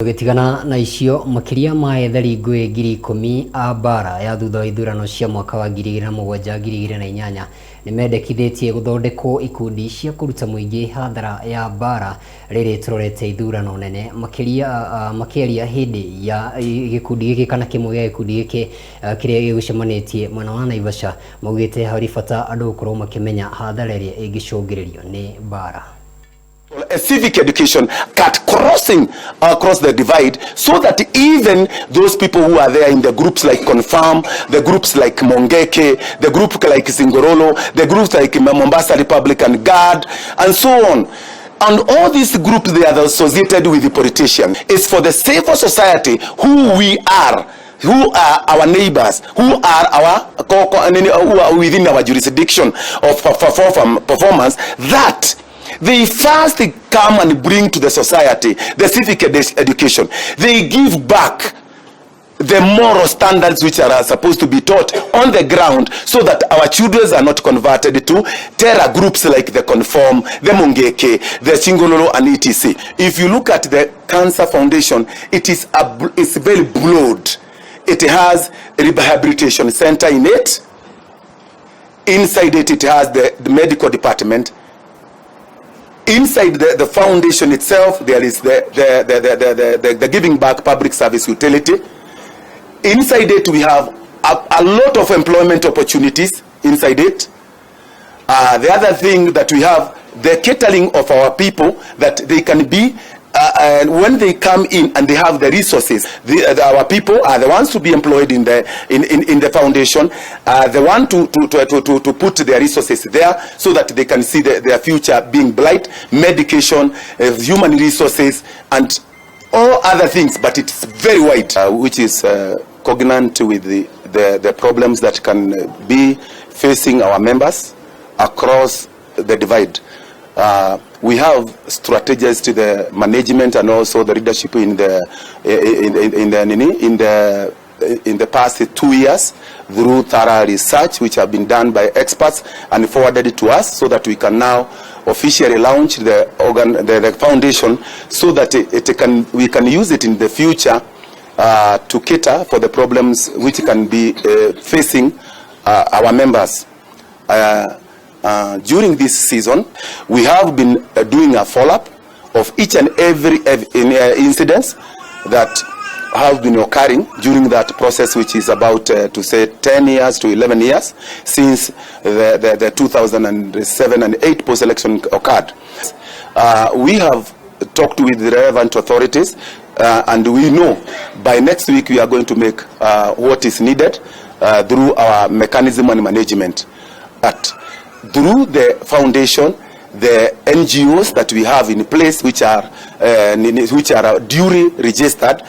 Tugitigana na icio makiria ma ethari ngui ngiri 10 a mbara ya thutha wa ithurano cia mwaka wa 2007-2008 nimendekithitie guthondekwo ikundi cia kuruta muingi hathara ya mbara riri turorete ithurano nene makiria hindi ya gikundi giki kana kimwe gia gikundi giki kiria gigucemanitie mwena wa Naivasha maugite hari bata andu gukorwo makimenya hathara iria ingicungiririo ni mbara. A civic education cut crossing across the divide, so that even those people who are there in the groups like Confirm, the groups like Mongeke, the group like Singorolo, the groups like Mombasa Republican Guard, and so on. And all these groups, they are associated with the politician. It's for the civil society who we are, who are our neighbors, who are within our jurisdiction of performance, that they first come and bring to the society the civic education. They give back the moral standards which are supposed to be taught on the ground, so that our children are not converted to terror groups like the Conform, the Mongeke, the Chingololo, and etc. If you look at the Cancer Foundation, it's very broad. It has a rehabilitation center in it. Inside it, it has the medical department. Inside the foundation itself, there is the giving back public service utility. Inside it, we have a lot of employment opportunities inside it. The other thing that we have, the catering of our people, that they can be, when they come in and they have the resources, our people are the ones to be employed in the foundation, the one to put their resources there, so that they can see their future being bright, medication, human resources, and all other things. But it's very wide, which is cognate with the problems that can be facing our members across the divide. We have strategies to the management and also the leadership in the past 2 years through thorough research which have been done by experts and forwarded to us, so that we can now officially launch the foundation, so that we can use it in the future to cater for the problems which can be facing our members. During this season, we have been doing a follow-up of each and every incidents that have been occurring during that process, which is about to say 10 years to 11 years since the 2007 and 8 post-election occurred. We have talked with the relevant authorities, and we know by next week we are going to make what is needed through our mechanism and management. But through the foundation, the NGOs that we have in place, which are duly registered,